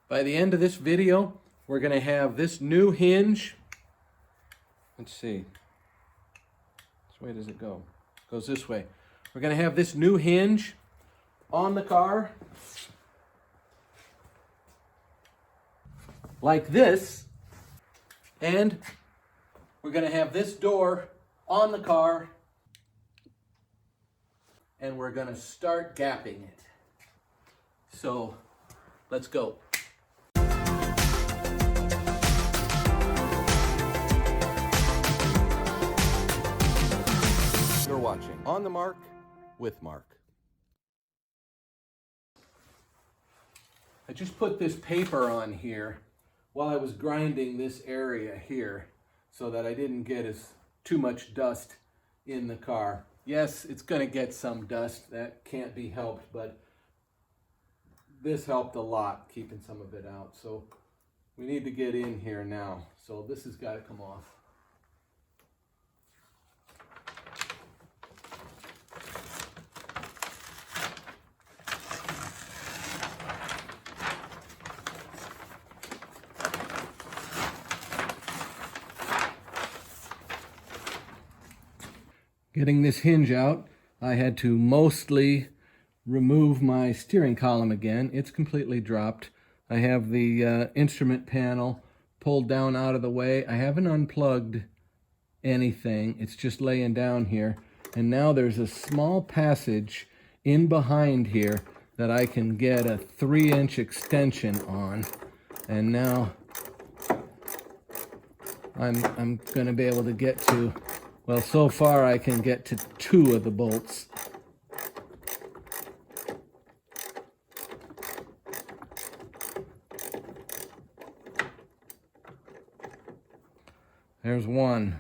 By the end of this video, we're going to have this new hinge. Let's see. Which way does it go? It goes this way. We're going to have this new hinge on the car like this. And we're going to have this door on the car. And we're going to start gapping it. So let's go. You're watching On the Mark with Mark. I just put this paper on here while I was grinding this area here so that I didn't get too much dust in the car. Yes, it's going to get some dust. That can't be helped, but this helped a lot, keeping some of it out. So we need to get in here now. So this has got to come off. Getting this hinge out, I had to mostly remove my steering column again. It's completely dropped. I have the instrument panel pulled down out of the way. I haven't unplugged anything. It's just laying down here. And now there's a small passage in behind here that I can get a 3-inch extension on. And now I'm going to be able to get to, well, so far I can get to 2 of the bolts. There's one.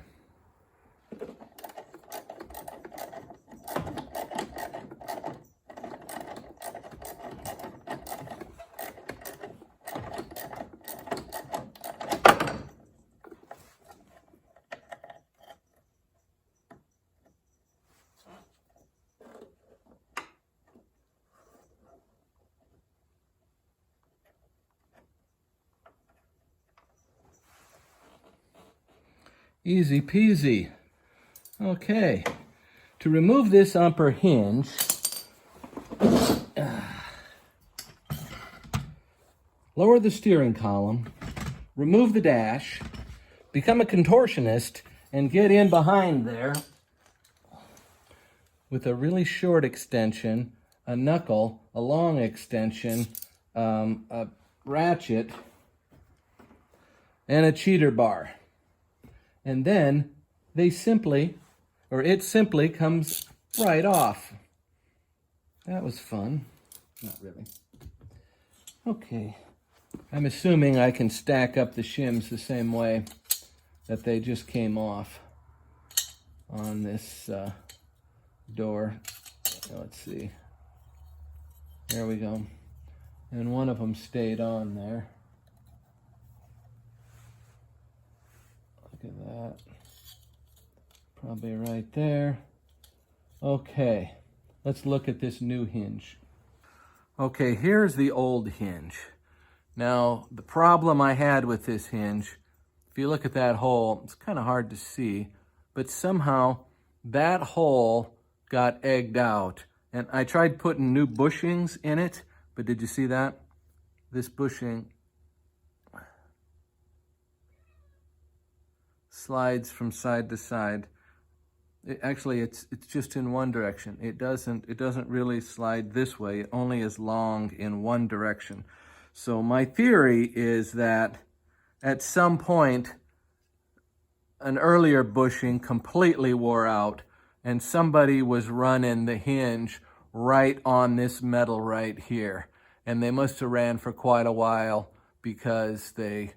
Easy peasy. Okay, to remove this upper hinge, lower the steering column, remove the dash, become a contortionist, and get in behind there with a really short extension, a knuckle, a long extension, a ratchet, and a cheater bar. And then it simply comes right off. That was fun. Not really. Okay. I'm assuming I can stack up the shims the same way that they just came off on this door. Let's see. There we go. And one of them stayed on there. Look at that. Probably right there. Okay, let's look at this new hinge. Okay, here's the old hinge. Now, the problem I had with this hinge, if you look at that hole, it's kind of hard to see, but somehow that hole got egged out. And I tried putting new bushings in it, but did you see that? This bushing slides from side to side. Actually, it's just in one direction. It doesn't really slide this way. It only is long in one direction. So my theory is that at some point, an earlier bushing completely wore out, and somebody was running the hinge right on this metal right here. And they must have ran for quite a while because they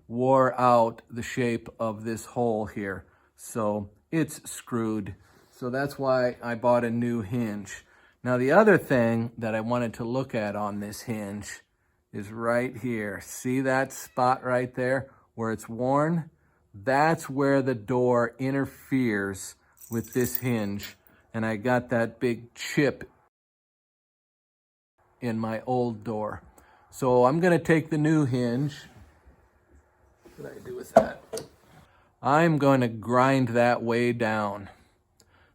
wore out the shape of this hole here. So it's screwed. So that's why I bought a new hinge. Now the other thing that I wanted to look at on this hinge is right here. See that spot right there where it's worn? That's where the door interferes with this hinge. And I got that big chip in my old door. So I'm going to take the new hinge. What did I do with that? I'm going to grind that way down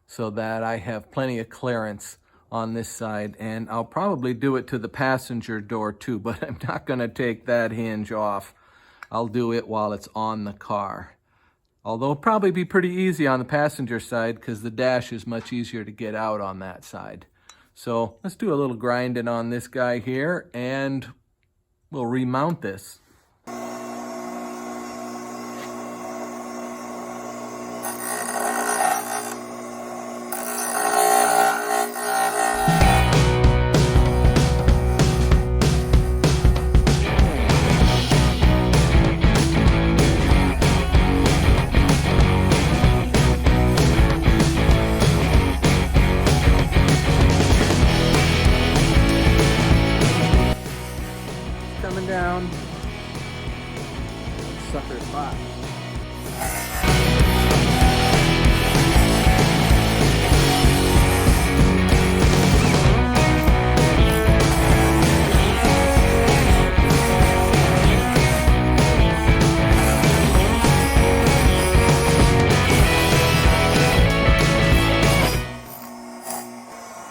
so that I have plenty of clearance on this side, and I'll probably do it to the passenger door too, but I'm not going to take that hinge off. I'll do it while it's on the car. Although it'll probably be pretty easy on the passenger side because the dash is much easier to get out on that side. So let's do a little grinding on this guy here and we'll remount this. Coming down. Sucker's hot.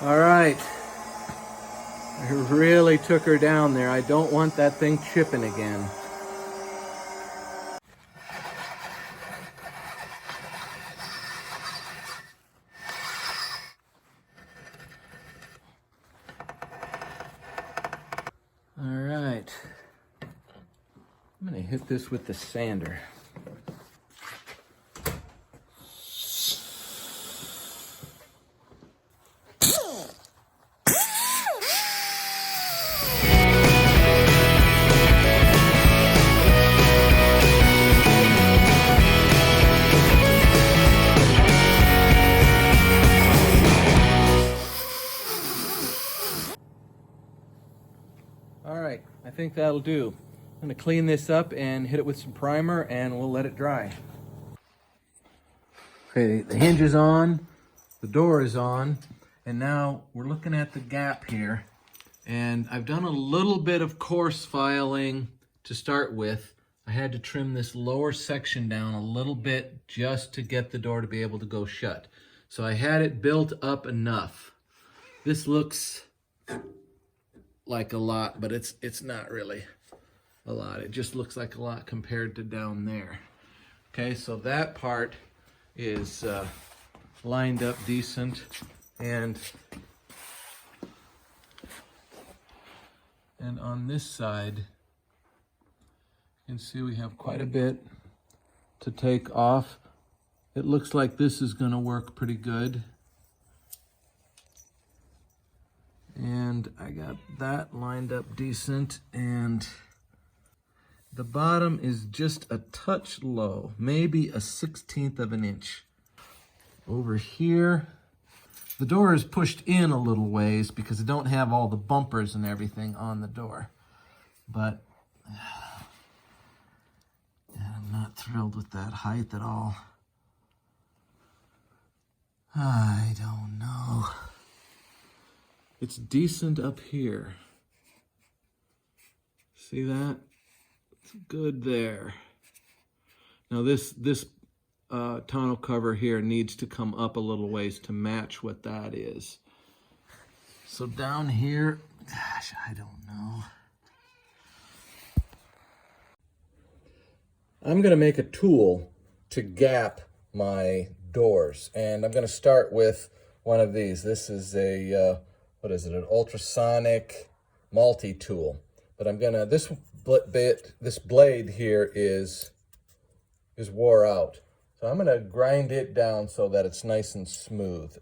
All right. I really took her down there. I don't want that thing chipping again. All right. I'm gonna hit this with the sander. All right, I think that'll do. I'm gonna clean this up and hit it with some primer and we'll let it dry. Okay, the hinge is on, the door is on, and now we're looking at the gap here. And I've done a little bit of coarse filing to start with. I had to trim this lower section down a little bit just to get the door to be able to go shut. So I had it built up enough. This looks like a lot, but it's not really a lot. It just looks like a lot compared to down there. Okay, so that part is lined up decent, and on this side you can see we have quite a bit to take off. It looks like this is going to work pretty good. And I got that lined up decent, and the bottom is just a touch low, maybe a 1/16 of an inch. Over here, the door is pushed in a little ways because I don't have all the bumpers and everything on the door. But I'm not thrilled with that height at all. I don't know. It's decent up here. See that? It's good there. Now this tonneau cover here needs to come up a little ways to match what that is. So down here, gosh, I don't know. I'm gonna make a tool to gap my doors, and I'm gonna start with one of these. This is a what is it, an ultrasonic multi-tool. But I'm gonna, this blade here is wore out. So I'm gonna grind it down so that it's nice and smooth.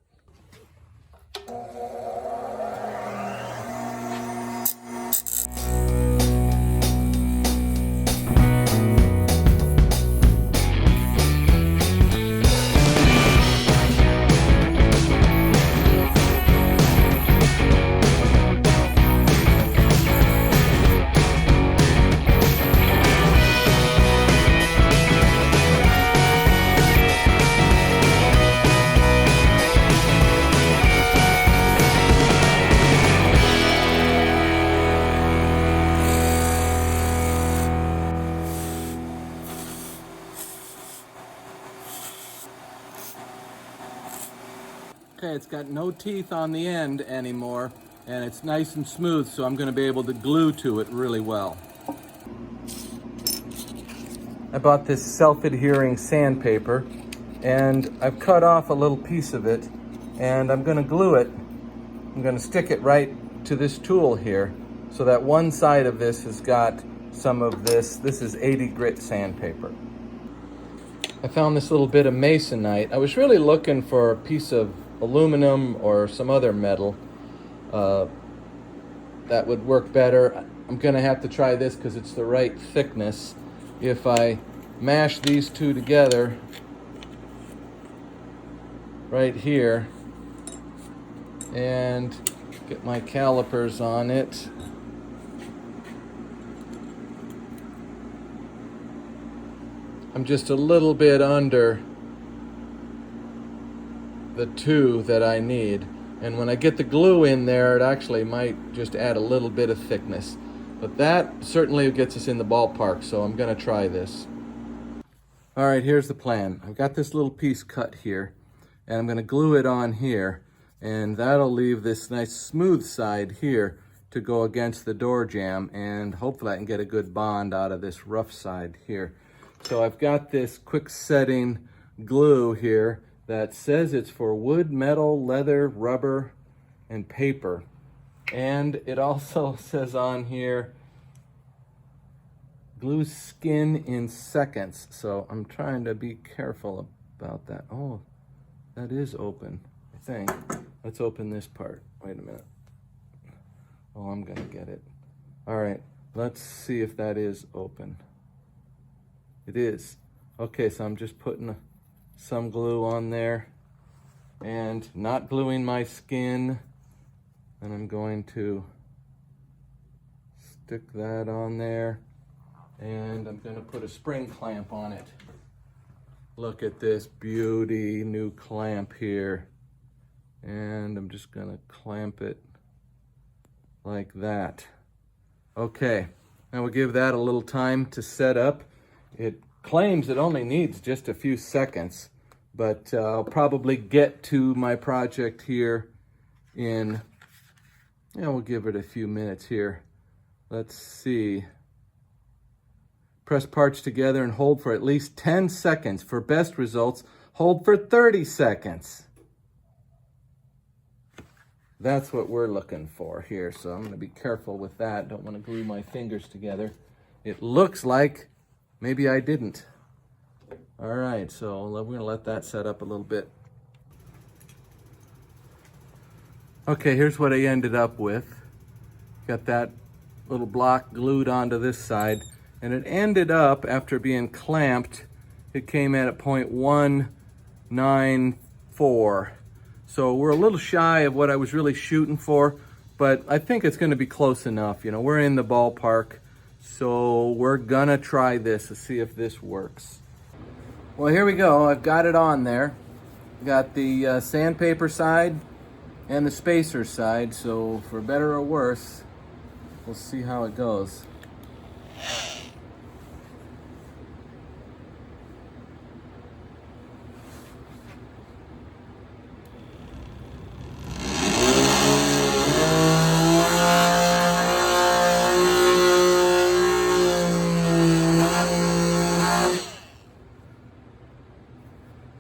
Okay, it's got no teeth on the end anymore, and it's nice and smooth, so I'm going to be able to glue to it really well. I bought this self-adhering sandpaper, and I've cut off a little piece of it, and I'm going to glue it. I'm going to stick it right to this tool here, so that one side of this has got some of this. This is 80 grit sandpaper. I found this little bit of masonite. I was really looking for a piece of aluminum or some other metal that would work better. I'm gonna have to try this because it's the right thickness. If I mash these two together right here and get my calipers on it, I'm just a little bit under the 2 that I need. And when I get the glue in there, it actually might just add a little bit of thickness. But that certainly gets us in the ballpark, so I'm gonna try this. All right, here's the plan. I've got this little piece cut here, and I'm gonna glue it on here, and that'll leave this nice smooth side here to go against the door jamb, and hopefully I can get a good bond out of this rough side here. So I've got this quick setting glue here that says it's for wood, metal, leather, rubber, and paper. And it also says on here, glue skin in seconds. So I'm trying to be careful about that. Oh, that is open, I think. Let's open this part. Wait a minute. Oh, I'm gonna get it. All right, let's see if that is open. It is. Okay, so I'm just putting some glue on there and not gluing my skin. And I'm going to stick that on there, and I'm going to put a spring clamp on it. Look at this beauty, new clamp here. And I'm just going to clamp it like that. Okay, now we'll give that a little time to set up. It claims it only needs just a few seconds, but I'll probably get to my project here in, we'll give it a few minutes here. Let's see. Press parts together and hold for at least 10 seconds. For best results, hold for 30 seconds. That's what we're looking for here, so I'm going to be careful with that. Don't want to glue my fingers together. It looks like maybe I didn't. All right, so we're going to let that set up a little bit. Okay, here's what I ended up with. Got that little block glued onto this side, and it ended up, after being clamped, it came in at 0.194. So we're a little shy of what I was really shooting for, but I think it's going to be close enough. You know, we're in the ballpark, so we're gonna try this to see if this works. Well, here we go. I've got it on there. Got the sandpaper side and the spacer side, so for better or worse, we'll see how it goes.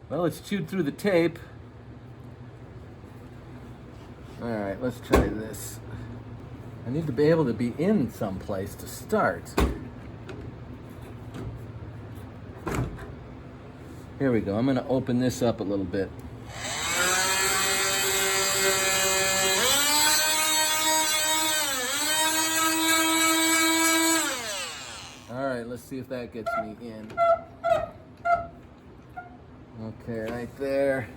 Well, it's chewed through the tape. All right, let's try this. I need to be able to be in someplace to start. Here we go. I'm going to open this up a little bit. All right, let's see if that gets me in. Okay, right there.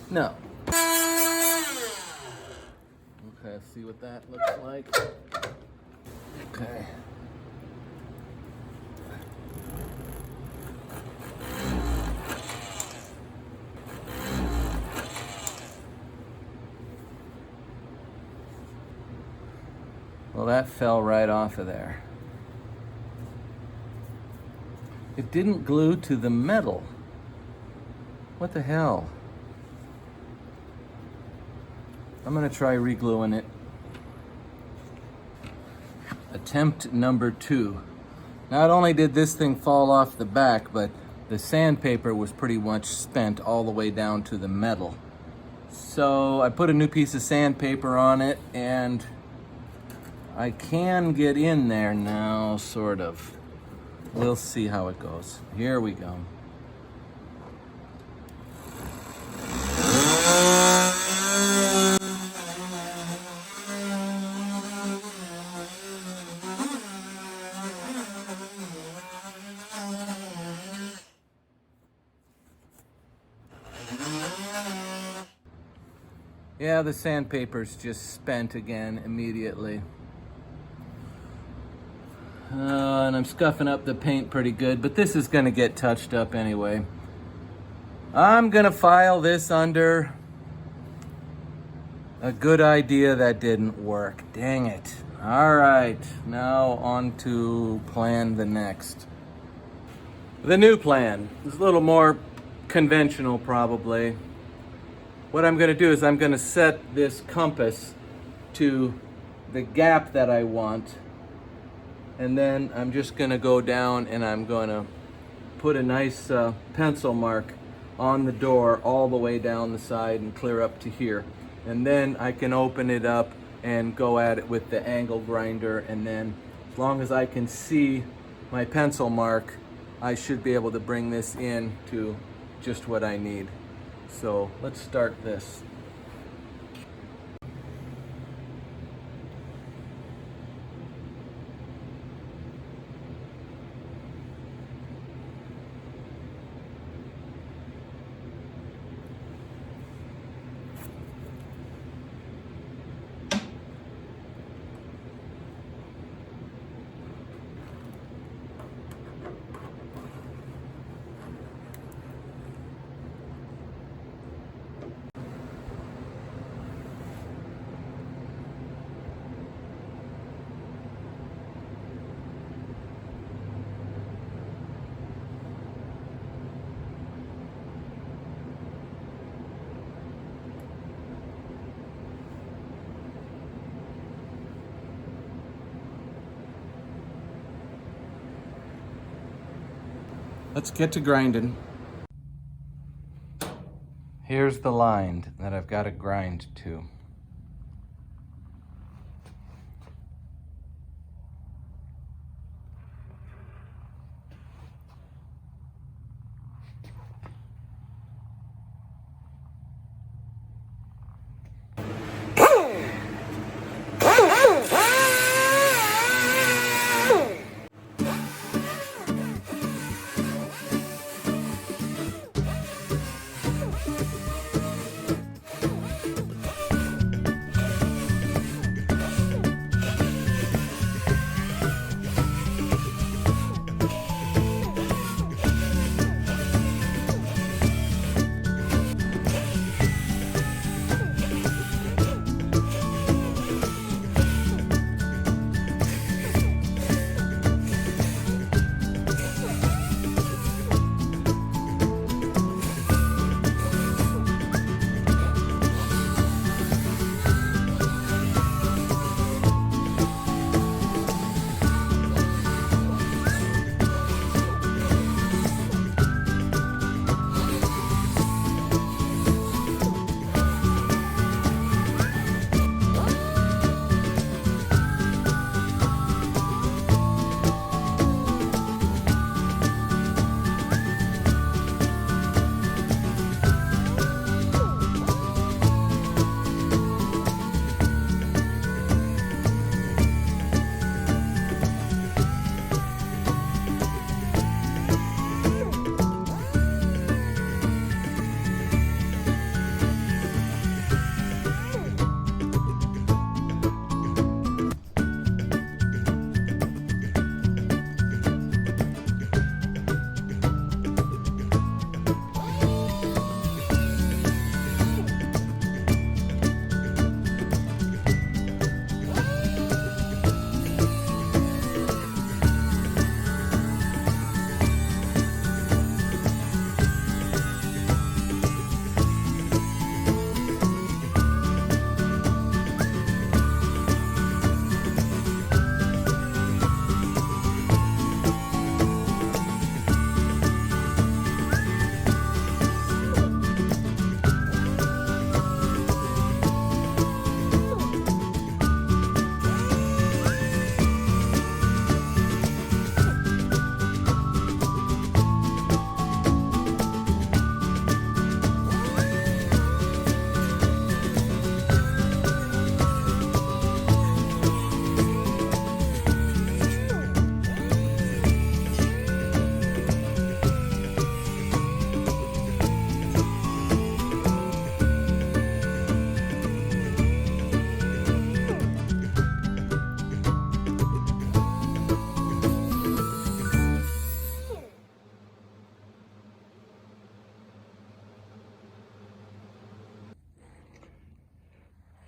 No. Okay, let's see what that looks like. Okay. Well, that fell right off of there. It didn't glue to the metal. What the hell? I'm gonna try re-gluing it. Attempt number 2. Not only did this thing fall off the back, but the sandpaper was pretty much spent all the way down to the metal. So I put a new piece of sandpaper on it, and I can get in there now, sort of. We'll see how it goes. Here we go. Yeah, the sandpaper's just spent again immediately. And I'm scuffing up the paint pretty good, but this is gonna get touched up anyway. I'm gonna file this under a good idea that didn't work. Dang it. All right, now on to plan the next. The new plan is a little more conventional probably. What I'm gonna do is I'm gonna set this compass to the gap that I want, and then I'm just gonna go down and I'm gonna put a nice pencil mark on the door all the way down the side and clear up to here. And then I can open it up and go at it with the angle grinder, and then as long as I can see my pencil mark, I should be able to bring this in to just what I need. So let's start this. Let's get to grinding. Here's the line that I've got to grind to.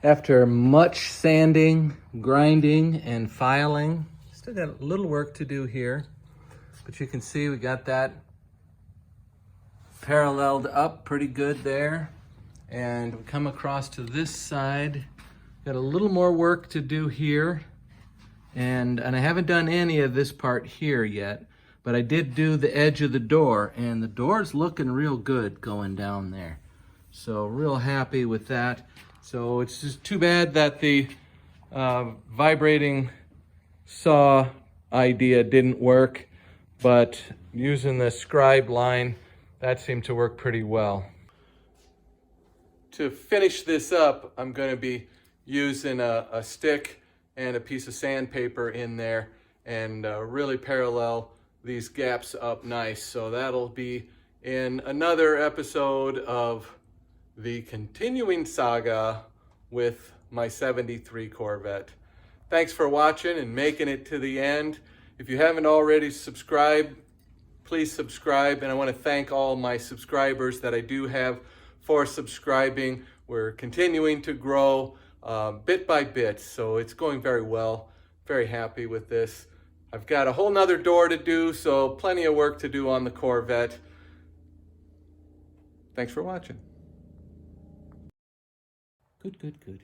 After much sanding, grinding, and filing, still got a little work to do here, but you can see we got that paralleled up pretty good there. And we come across to this side, got a little more work to do here. And I haven't done any of this part here yet, but I did do the edge of the door, and the door's looking real good going down there. So real happy with that. So it's just too bad that the vibrating saw idea didn't work, but using the scribe line, that seemed to work pretty well. To finish this up, I'm going to be using a stick and a piece of sandpaper in there and really parallel these gaps up nice. So that'll be in another episode of the continuing saga with my 73 Corvette. Thanks for watching and making it to the end. If you haven't already subscribed, please subscribe. And I want to thank all my subscribers that I do have for subscribing. We're continuing to grow bit by bit, so it's going very well. Very happy with this. I've got a whole nother door to do, so plenty of work to do on the Corvette. Thanks for watching. Good.